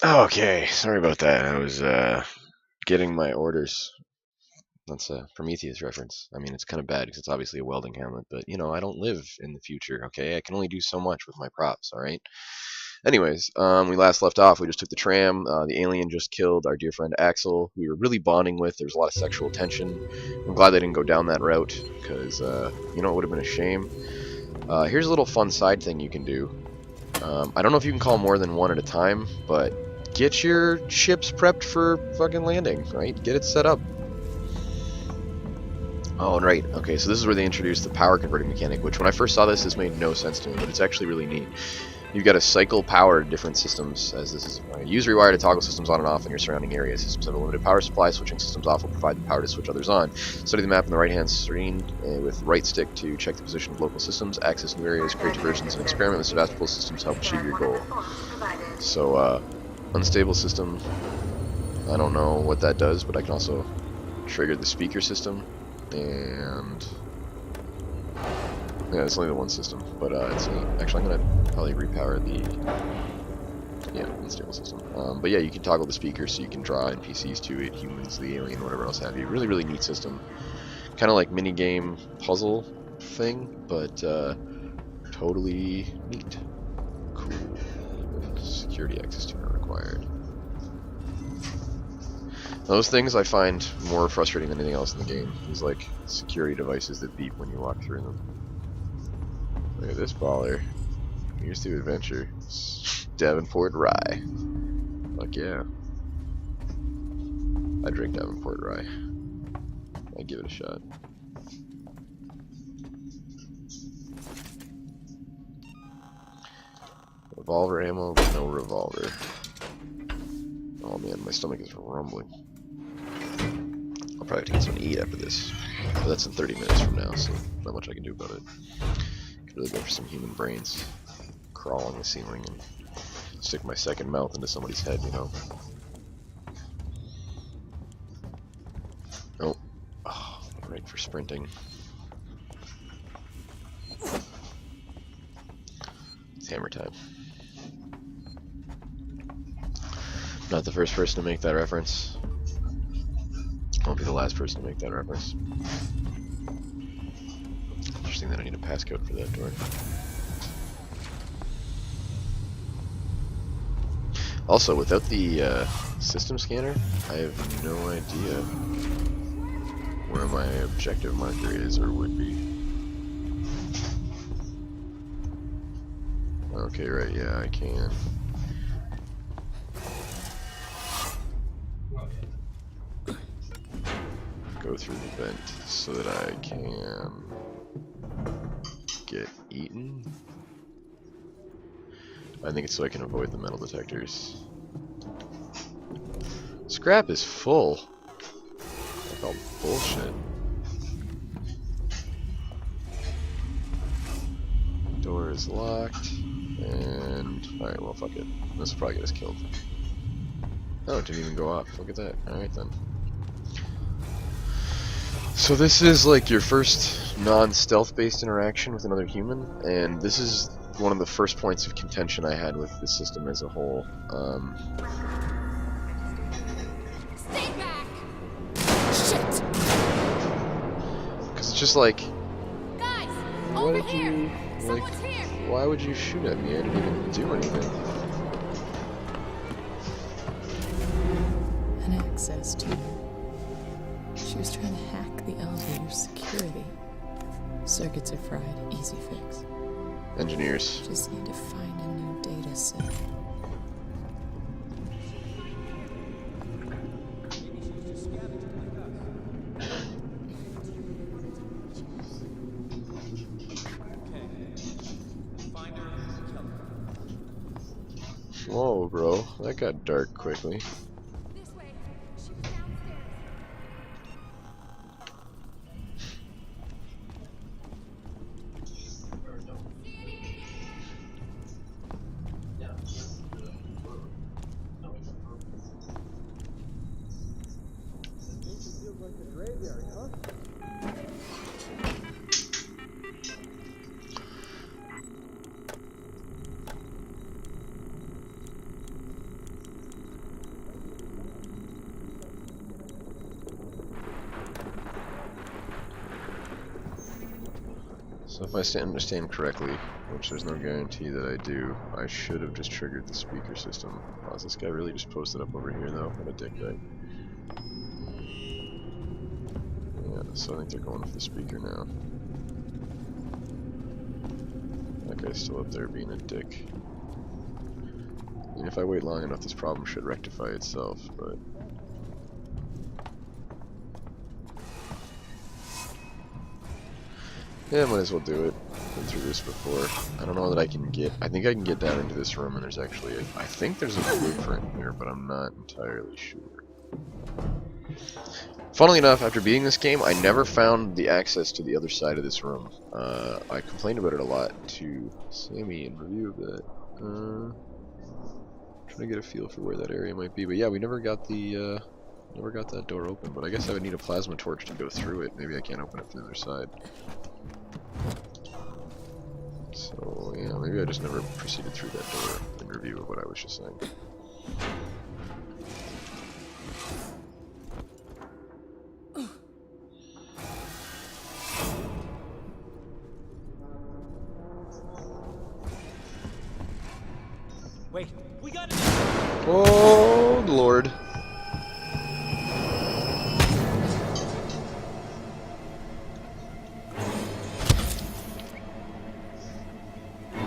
Okay, sorry about that. I was getting my orders. That's a Prometheus reference. I mean, it's kind of bad because it's obviously a welding helmet, but you know, I don't live in the future. Okay, I can only do so much with my props. All right. Anyways, we last left off. We just took the tram. The alien just killed our dear friend Axel. We were really bonding with. There was a lot of sexual tension. I'm glad they didn't go down that route because you know it would have been a shame. Here's a little fun side thing you can do. I don't know if you can call more than one at a time, but get your ships prepped for fucking landing, right? Get it set up. Oh, and right. Okay, so this is where they introduced the power converting mechanic, which when I first saw this made no sense to me, but it's actually really neat. You've got to cycle power to different systems, as this is use rewire to toggle systems on and off in your surrounding area. Systems have a limited power supply. Switching systems off will provide the power to switch others on. Study the map on the right-hand screen with right stick to check the position of local systems, access new areas, create diversions, and experiment with adaptable systems to help achieve your goal. So, unstable system, I don't know what that does, but I can also trigger the speaker system, and yeah, it's only the one system, but it's neat. Actually, I'm gonna probably repower the unstable system. But yeah, you can toggle the speakers so you can draw NPCs to it, humans, the alien, whatever else have you. Really, really neat system. Kind of like minigame puzzle thing, but totally neat. Cool. Security access to not required. Those things I find more frustrating than anything else in the game. These like security devices that beep when you walk through them. Look at this baller. Here's to adventure. Davenport Rye. Fuck yeah. I drink Davenport Rye. I'd give it a shot. Revolver ammo, but no revolver. Oh man, my stomach is rumbling. I'll probably have to get something to eat after this. But that's in 30 minutes from now, so not much I can do about it. Could really go for some human brains. Crawl on the ceiling and stick my second mouth into somebody's head, you know. Oh, right for sprinting. It's hammer time. Not the first person to make that reference. Won't be the last person to make that reference. Interesting that I need a passcode for that door. Also, without the system scanner, I have no idea where my objective marker is or would be. Okay, right, yeah, I can. Go through the vent so that I can get eaten. I think it's so I can avoid the metal detectors. Scrap is full. I call bullshit. Door is locked. And alright, well fuck it. This will probably get us killed. Oh, it didn't even go off. Look at that. Alright then. So this is like your first non-stealth based interaction with another human, and this is one of the first points of contention I had with the system as a whole. Stay back! Shit! Because it's just like, Guys, why over would here! you, Someone's here! why would you shoot at me? I didn't even do anything. An access to. She was trying to hack the elevator's security. Circuits are fried, easy fix. Engineers. Just need to find a new data set. Whoa, bro. That got dark quickly. This way. She was downstairs. So if I understand correctly, which there's no guarantee that I do, I should have just triggered the speaker system. Wow, is this guy really just posted up over here though? What a dick, right? Yeah, so I think they're going for the speaker now. That guy's still up there being a dick. And if I wait long enough, this problem should rectify itself, but... yeah, might as well do it. Been through this before. I don't know that I can get... I think I can get down into this room, and there's actually... I think there's a blueprint here, but I'm not entirely sure. Funnily enough, after beating this game, I never found the access to the other side of this room. I complained about it a lot to Sammy in review of that. Trying to get a feel for where that area might be, but yeah, we never got the never got that door open. But I guess I would need a plasma torch to go through it. Maybe I can't open it from the other side. So yeah, maybe I just never proceeded through that door in review of what I was just saying. Wait, we got it! Oh Lord.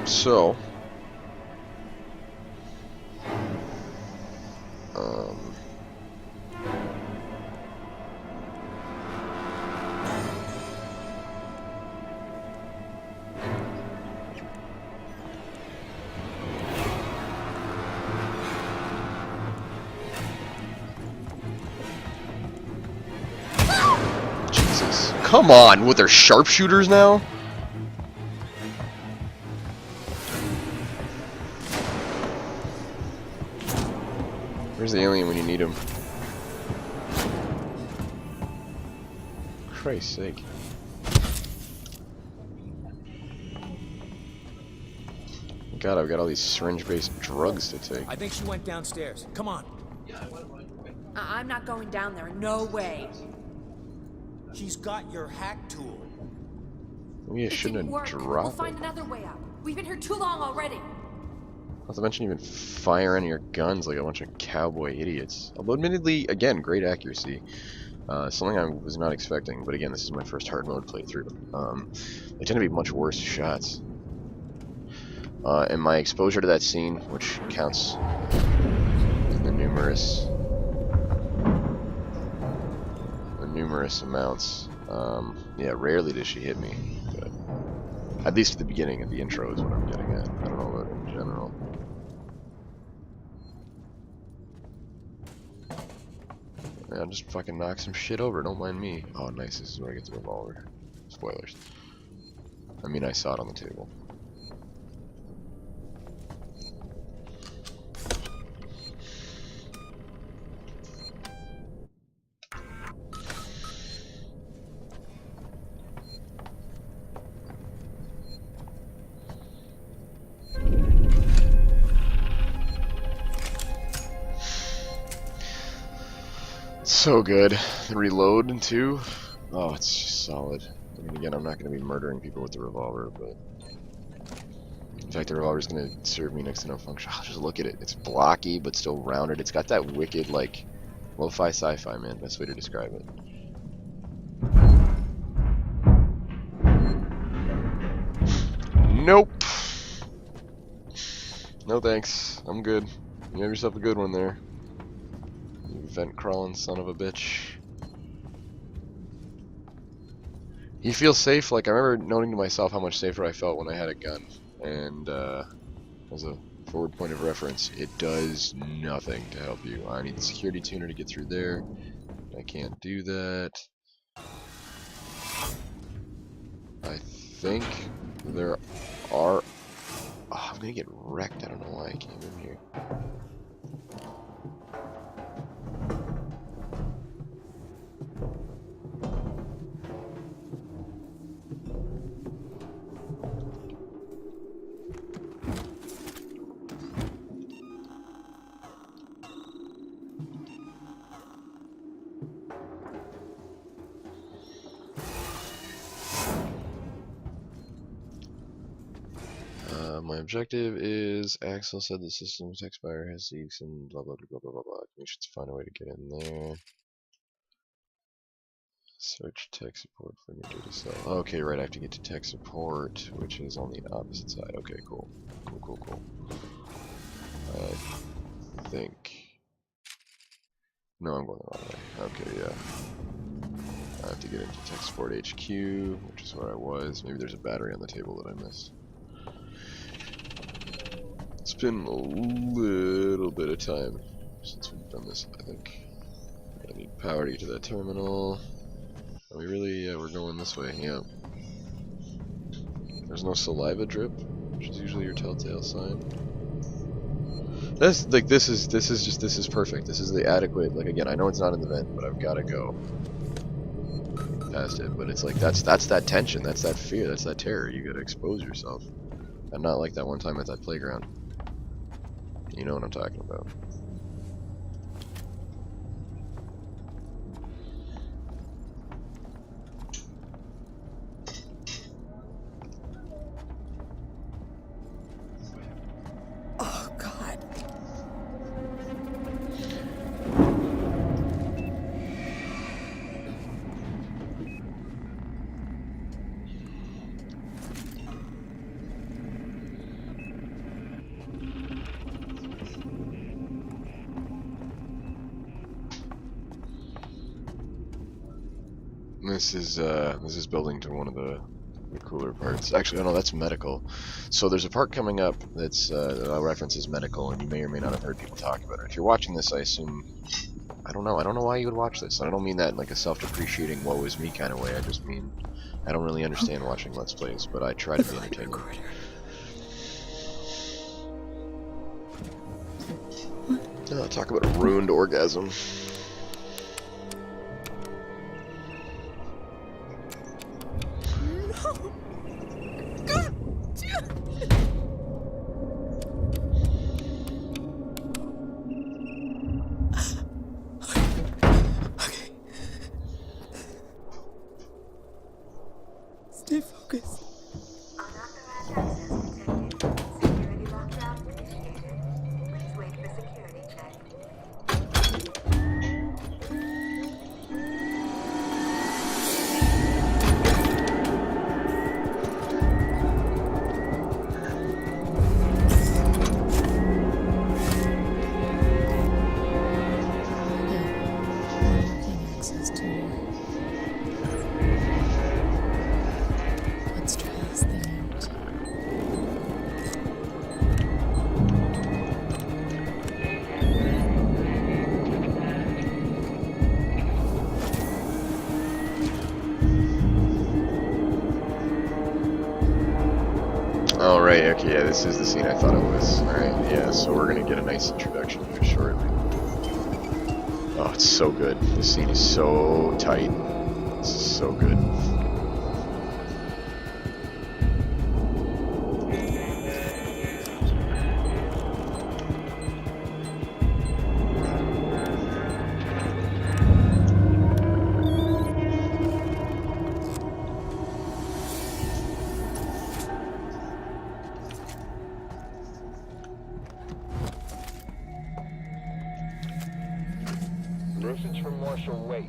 So Jesus. Come on, what, they're sharpshooters now? Where's the alien when you need him? Christ's sake. God, I've got all these syringe-based drugs to take. I think she went downstairs. Come on. I'm not going down there. No way. She's got your hack tool. Maybe I It shouldn't didn't have work. We'll dropped it. find another way out. We've been here too long already. Not to mention even firing your guns like a bunch of cowboy idiots. Although admittedly, again, great accuracy. Something I was not expecting, but again, this is my first hard mode playthrough. They tend to be much worse shots. And my exposure to that scene, which counts in the numerous amounts, yeah, rarely does she hit me. But at least at the beginning, at the intro is what I'm getting at. I don't know about in general. Yeah, I'll just fucking knock some shit over, don't mind me. Oh, nice, this is where I get the revolver. Spoilers. I mean, I saw it on the table. So good. The reload too. Oh, it's just solid. I mean, again, I'm not going to be murdering people with the revolver, but in fact, the revolver's going to serve me next to no function. I'll just look at it. It's blocky, but still rounded. It's got that wicked, like, lo-fi sci-fi, man. Best way to describe it. Nope. No thanks. I'm good. You have yourself a good one there. You vent crawling son of a bitch. You feel safe? Like, I remember noting to myself how much safer I felt when I had a gun. And, as a forward point of reference, it does nothing to help you. I need the security tuner to get through there. I can't do that. I think there are... Oh, I'm gonna get wrecked. I don't know why I came in here. objective is Axel said the system's expire has leaks and blah blah blah blah blah blah. We should find a way to get in there. Search tech support for new data cell. Okay, right, I have to get to tech support, which is on the opposite side. Okay, cool. Cool. I think... No, I'm going the wrong way. Okay, yeah. I have to get into tech support HQ, which is where I was. Maybe there's a battery on the table that I missed. It's been a little bit of time since we've done this, I think. I need power to get to that terminal. Are we really? Yeah, we're going this way. Yeah. There's no saliva drip, which is usually your telltale sign. This is perfect. This is the adequate. Like again, I know it's not in the vent, but I've got to go past it. But it's like that's that tension, that's that fear, that's that terror. You gotta expose yourself, and not like that one time at that playground. You know what I'm talking about. Oh, God. This is building to one of the cooler parts. Actually, no, that's medical. So there's a part coming up that's references medical, and you may or may not have heard people talk about it. If you're watching this, I assume I don't know why you would watch this. I don't mean that in like a self-depreciating woe is me kind of way. I just mean I don't really understand watching Let's Plays, but I try to be entertaining. Talk about a ruined orgasm. Stay focused. Unauthorized access detected. Security lockdown initiated. Please wait for security check. Getting access to more. Let's try this thing out. Alright, okay, yeah, this is the scene I thought it was. Alright, yeah, so we're gonna get a nice introduction here shortly. Oh, it's so good. This scene is so tight. This is so good. Message from Marshal Waits.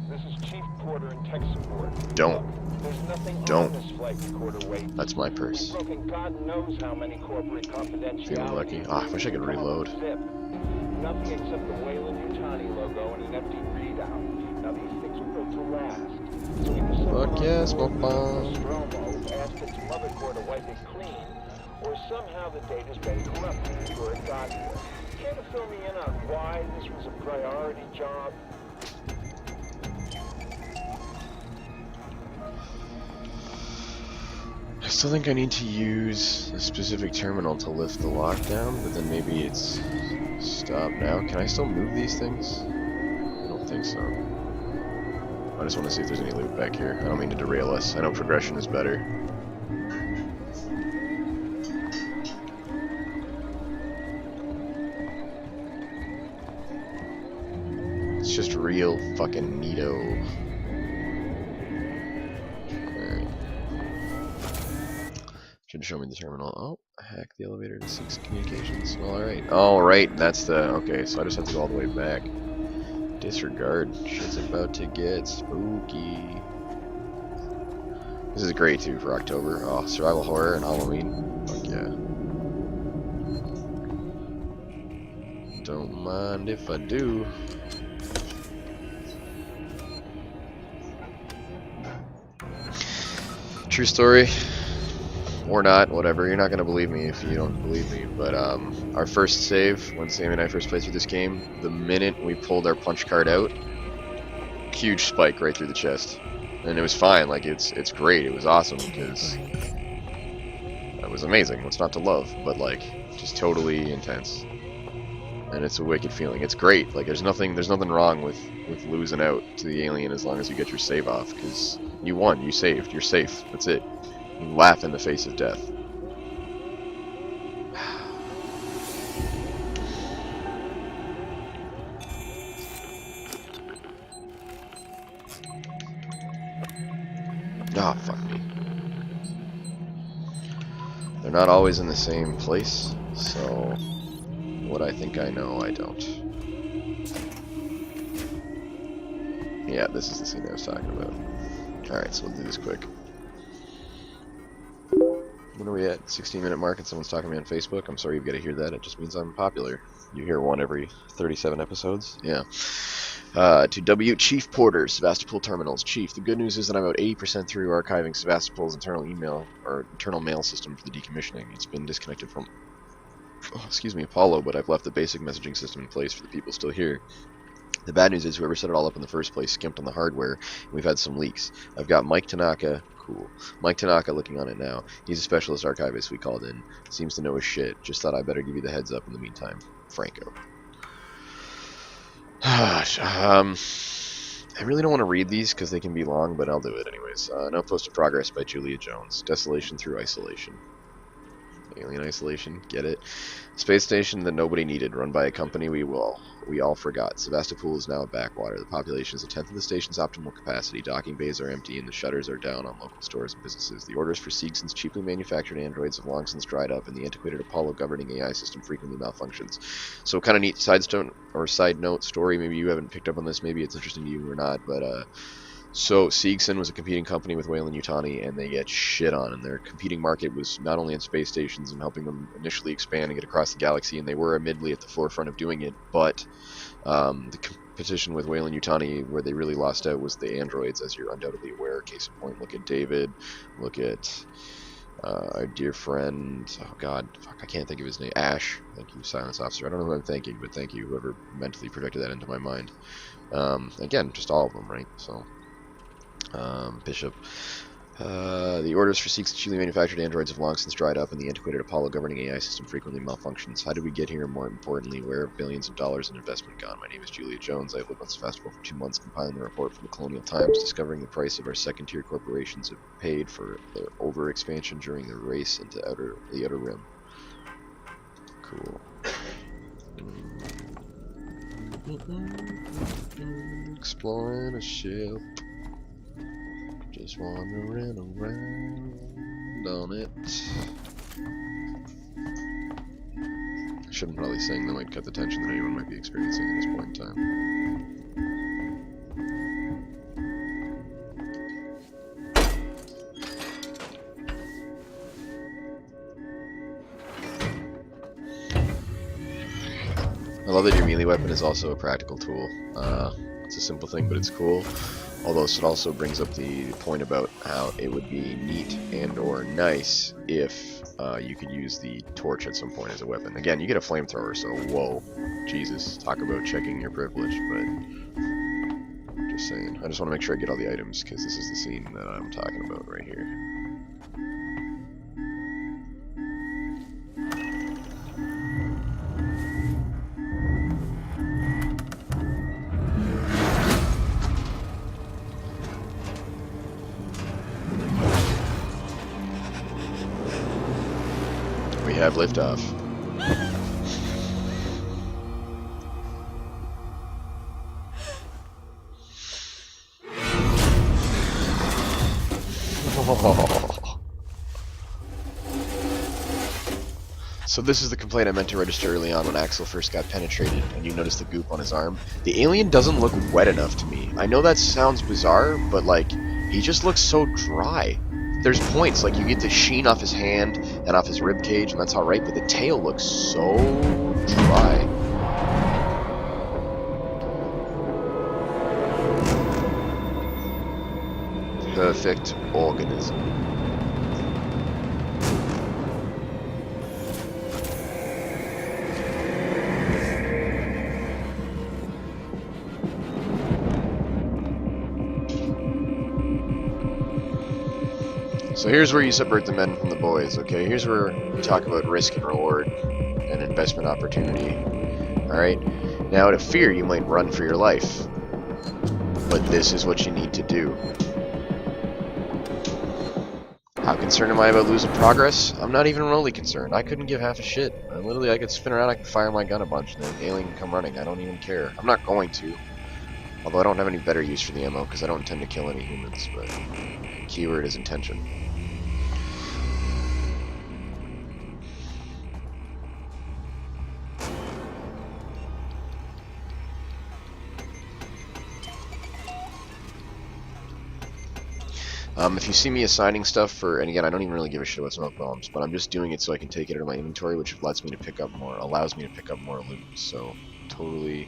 This is Chief Porter in tech support. Don't. There's nothing Don't. on this flight recorder, Waits. That's my purse. We've broken God knows how many corporate confidentiality. Feeling lucky. Ah, I wish I could reload. Zip. Nothing except the Wayland-Yutani logo and an empty readout. Now these things are built to last. So either someone Fuck yeah, on smoke board bomb. Nostromo asked its motherboard to wipe it clean, or somehow the data's been corrupted before it got here. Care to fill me in on why this was a priority job? I still think I need to use a specific terminal to lift the lockdown, but then maybe it's stop now. Can I still move these things? I don't think so. I just want to see if there's any loot back here. I don't mean to derail us. I know progression is better. It's just real fucking neato. Alright. Should show me the terminal. Oh, I Hack the elevator to 6 communications. Alright, that's the... Okay, so I just have to go all the way back. Disregard. Shit's about to get spooky. This is great, too, for October. Oh, survival horror and Halloween. Fuck yeah. Don't mind if I do. True story. Or not, whatever. You're not going to believe me if you don't believe me. But our first save, when Sam and I first played through this game, the minute we pulled our punch card out, huge spike right through the chest. And it was fine. Like, it's great. It was awesome because it was amazing. What's not to love? But, like, just totally intense. And it's a wicked feeling. It's great. Like, there's nothing wrong with losing out to the alien as long as you get your save off. Because you won. You saved. You're safe. That's it. You laugh in the face of death. Ah, fuck me. They're not always in the same place, so what I think I know, I don't. Yeah, this is the scene I was talking about. Alright, so we'll do this quick. When are we at? 16-minute mark and someone's talking to me on Facebook? I'm sorry you've got to hear that. It just means I'm popular. You hear one every 37 episodes? Yeah. To W. Chief Porter, Sevastopol Terminals. Chief, the good news is that I'm about 80% through archiving Sevastopol's internal mail system for the decommissioning. It's been disconnected from, Apollo, but I've left the basic messaging system in place for the people still here. The bad news is whoever set it all up in the first place skimped on the hardware, and we've had some leaks. I've got Mike Tanaka, cool. Mike Tanaka looking on it now. He's a specialist archivist we called in. Seems to know his shit. Just thought I'd better give you the heads up in the meantime. Franco. I really don't want to read these because they can be long, but I'll do it anyways. No Post of Progress by Julia Jones. Desolation through Isolation. Alien Isolation, get it? Space station that nobody needed, run by a company we all forgot. Sevastopol is now a backwater. The population is a tenth of the station's optimal capacity. Docking bays are empty and the shutters are down on local stores and businesses. The orders for Seegson's cheaply manufactured androids have long since dried up, and the antiquated Apollo governing AI system frequently malfunctions. So, kind of neat side note story. Maybe you haven't picked up on this. Maybe it's interesting to you or not, but so Seegson was a competing company with Weyland-Yutani, and they get shit on. And their competing market was not only in space stations and helping them initially expand and get across the galaxy, and they were admittedly at the forefront of doing it, but the competition with Weyland-Yutani, where they really lost out, was the androids, as you're undoubtedly aware. Case in point, look at David, look at our dear friend, oh god, fuck, I can't think of his name, Ash. Thank you, Silence Officer. I don't know who I'm thanking, but thank you, whoever mentally projected that into my mind. Again, just all of them, right? So... Bishop. The orders for Seegson's cheaply manufactured androids have long since dried up, and the antiquated Apollo governing AI system frequently malfunctions. How did we get here? More importantly, where have billions of dollars in investment gone? My name is Julia Jones. I've lived on Sevastopol for 2 months, compiling the report from the Colonial Times, discovering the price of our second-tier corporations have paid for their over-expansion during the race into the outer rim. Cool. Exploring a ship. Just wandering around on it. I shouldn't probably sing, that might cut the tension that anyone might be experiencing at this point in time. I love that your melee weapon is also a practical tool. It's a simple thing, but it's cool. Although it also brings up the point about how it would be neat and or nice if you could use the torch at some point as a weapon. Again, you get a flamethrower, so whoa, Jesus, talk about checking your privilege, but just saying. I just want to make sure I get all the items, because this is the scene that I'm talking about right here. We have liftoff. Oh. So this is the complaint I meant to register early on when Axel first got penetrated, and you notice the goop on his arm. The alien doesn't look wet enough to me. I know that sounds bizarre, but like, he just looks so dry. There's points, like you get the sheen off his hand and off his rib cage, and that's alright, but the tail looks so dry. Perfect organism. So here's where you separate the men from the boys, okay? Here's where we talk about risk and reward and investment opportunity. Alright? Now, out of fear, you might run for your life. But this is what you need to do. How concerned am I about losing progress? I'm not even remotely concerned. I couldn't give half a shit. I could spin around, I could fire my gun a bunch, and then the alien can come running. I don't even care. I'm not going to. Although I don't have any better use for the ammo, because I don't intend to kill any humans, but keyword is intention. If you see me assigning stuff for, and again, I don't even really give a shit about smoke bombs, but I'm just doing it so I can take it out of my inventory, which lets me to pick up more, allows me to pick up more loot. So, totally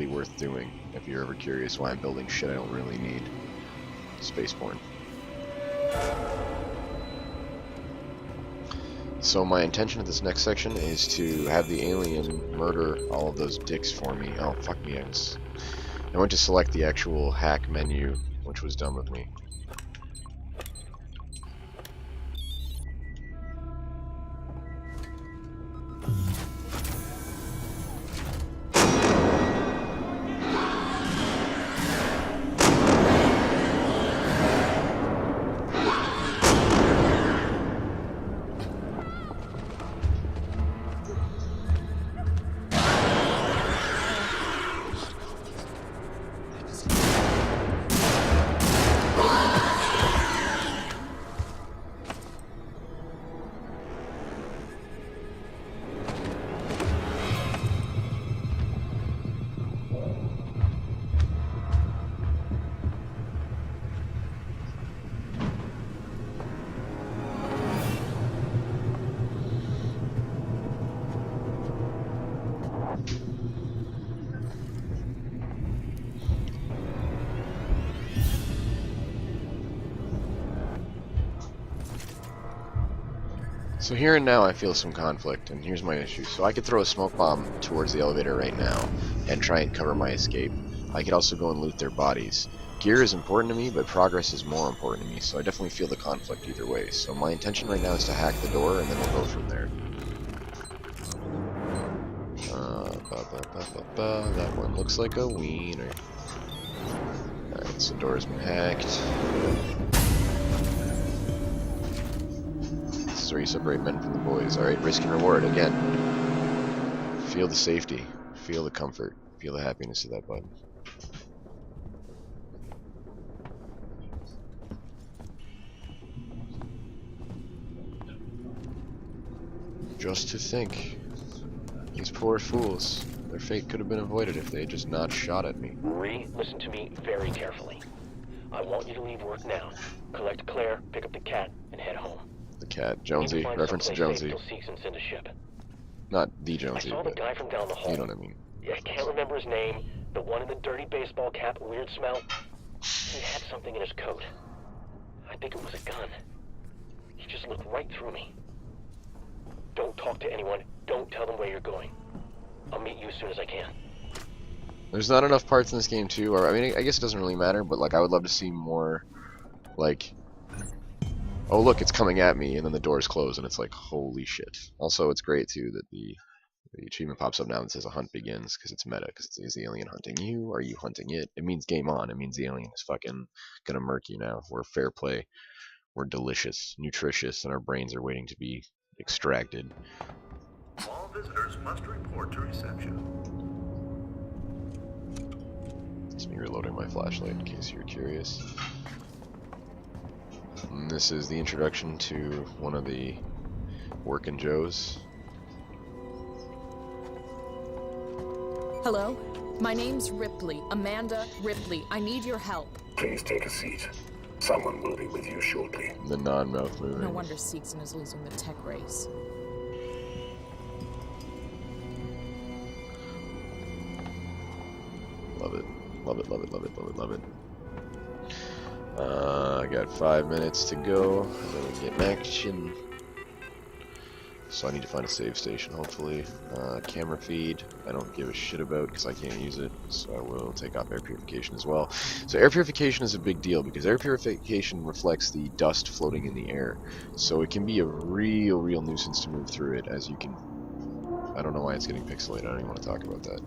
worth doing if you're ever curious why I'm building shit I don't really need. Spaceborne. So my intention of this next section is to have the alien murder all of those dicks for me. Oh, fuck me. I went to select the actual hack menu, which was done with me. So here and now I feel some conflict, and here's my issue. So I could throw a smoke bomb towards the elevator right now and try and cover my escape. I could also go and loot their bodies. Gear is important to me, but progress is more important to me, so I definitely feel the conflict either way. So my intention right now is to hack the door, and then we'll go from there. That one looks like a wiener. Alright, so door's been hacked. This is where you separate men from the boys. Alright, risk and reward again. Feel the safety, feel the comfort, feel the happiness of that button. Just to think, these poor fools, their fate could have been avoided if they had just not shot at me. Marie, listen to me very carefully. I want you to leave work now. Collect Claire, pick up the cat, and head home. The cat, Jonesy, reference to Jonesy. You'll seek and send a ship. Not the Jonesy, I saw the but guy from down the hall. you know what I mean. I can't remember his name. The one in the dirty baseball cap, weird smell. He had something in his coat. I think it was a gun. He just looked right through me. Don't talk to anyone. Don't tell them where you're going. I'll meet you as soon as I can. There's not enough parts in this game too, or I mean, I guess it doesn't really matter, but like I would love to see more, like, oh look, it's coming at me, and then the doors close, and it's like, holy shit. Also, it's great too that the achievement pops up now and says a hunt begins, because it's meta, because is the alien hunting you, are you hunting it? It means game on, it means the alien is fucking gonna murk you now. We're fair play, we're delicious, nutritious, and our brains are waiting to be extracted. All visitors must report to reception. It's me reloading my flashlight in case you're curious. And this is the introduction to one of the workin' Joes. Hello? My name's Ripley. Amanda Ripley. I need your help. Please take a seat. Someone will be with you shortly. The non-mouth moving. No wonder Seegson is losing the tech race. Love it. Love it, love it, love it, love it, love it. I got 5 minutes to go, and then we get in action. So I need to find a save station, hopefully. Camera feed, I don't give a shit about because I can't use it, so I will take off air purification as well. So air purification is a big deal because air purification reflects the dust floating in the air. So it can be a real nuisance to move through it, as you can... I don't know why it's getting pixelated, I don't even want to talk about that.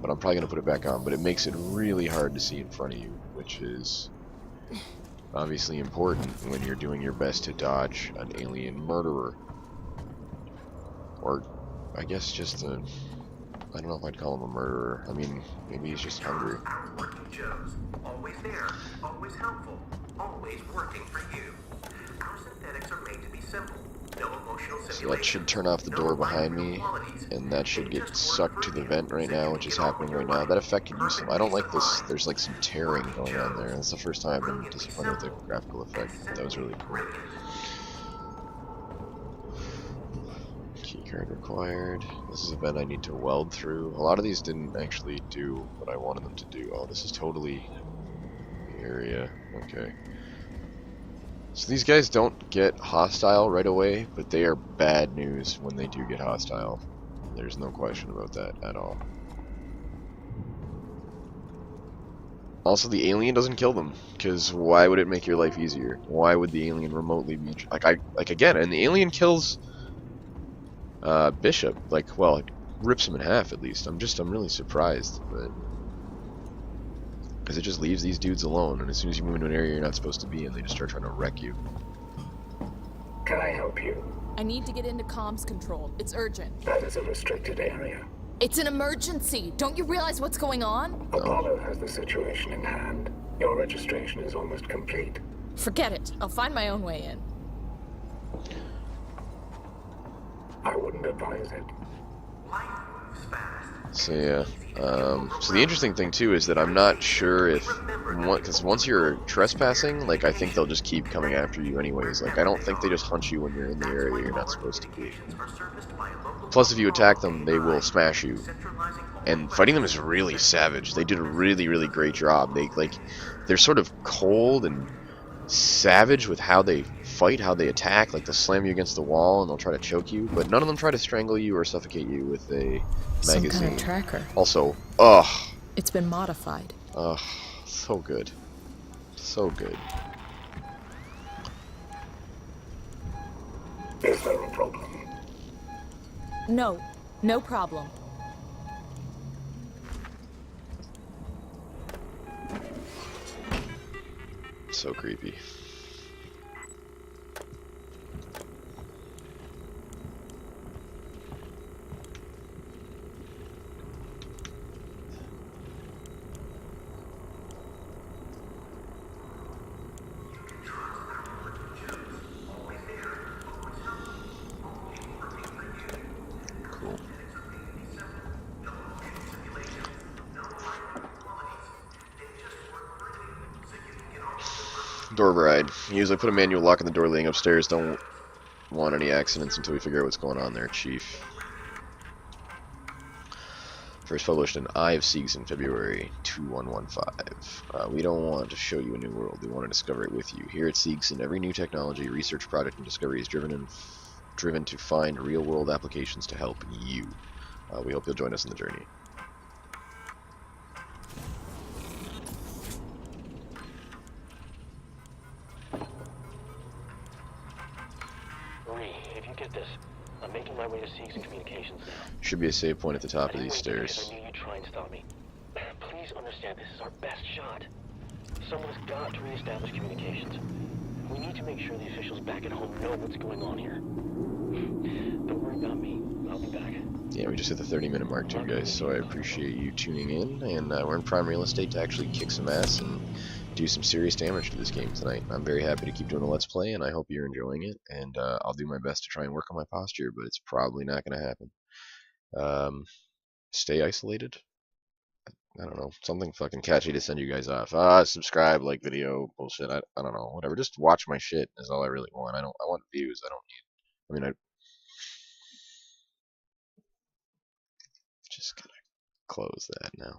But I'm probably going to put it back on, but it makes it really hard to see in front of you, which is obviously important when you're doing your best to dodge an alien murderer. Or, I guess just a... I don't know if I'd call him a murderer. I mean, maybe he's just hungry. Our working Joes. Always there, always helpful, always working for you. Our synthetics are made to be simple. No emotional So simulation. that should turn off the door behind me, and that should get sucked to the vent right now, which is happening right now. That effect could use some... I don't like this. There's like some tearing going on there. That's the first time I've been disappointed with the graphical effect. That was really cool. Keycard required. This is a vent I need to weld through. A lot of these didn't actually do what I wanted them to do. Oh, this is totally the area. Okay. So these guys don't get hostile right away, but they are bad news when they do get hostile. There's no question about that at all. Also, the alien doesn't kill them, because why would it make your life easier? Why would the alien remotely be... Like again, and the alien kills Bishop. Like, well, it rips him in half at least. I'm really surprised, but... because it just leaves these dudes alone, and as soon as you move into an area you're not supposed to be in, they just start trying to wreck you. Can I help you? I need to get into comms control. It's urgent. That is a restricted area. It's an emergency. Don't you realize what's going on? Apollo has the situation in hand. Your registration is almost complete. Forget it. I'll find my own way in. I wouldn't advise it. Life moves fast. So yeah, so the interesting thing too is that I'm not sure if, because once you're trespassing, like I think they'll just keep coming after you anyways. Like I don't think they just hunt you when you're in the area you're not supposed to be. Plus if you attack them, they will smash you. And fighting them is really savage. They did a really great job. They're sort of cold and savage with how they fight, how they attack. Like they'll slam you against the wall and they'll try to choke you, but none of them try to strangle you or suffocate you with a Some magazine. kind of tracker. Also, It's been modified. so good. So good. Is there a problem? No. No problem. So creepy. Cool. Door override. Usually put a manual lock on the door leading upstairs. Don't want any accidents until we figure out what's going on there, Chief. First published in Eye of Seegson, February 2115. We don't want to show you a new world. We want to discover it with you. Here at Seegson, every new technology, research, product, and discovery is driven to find real-world applications to help you. We hope you'll join us on the journey. Marie, if you get this, I'm making my way to Seegson Communications now. Should be a save point at the top of these I didn't wait stairs. because I knew you'd try and stop me. Please understand, this is our best shot. Someone's got to reestablish communications. We need to make sure the officials back at home know what's going on here. Don't worry about me. I'll be back. Yeah, we just hit the 30-minute mark too, guys, so I appreciate you tuning in, and we're in prime real estate to actually kick some ass and do some serious damage to this game tonight. I'm very happy to keep doing the Let's Play, and I hope you're enjoying it, and I'll do my best to try and work on my posture, but it's probably not going to happen. Stay isolated, I don't know, something fucking catchy to send you guys off. Subscribe, like video, bullshit. I don't know, whatever. Just watch my shit is all I really want. I want views. I don't need. I mean, I just gonna close that now.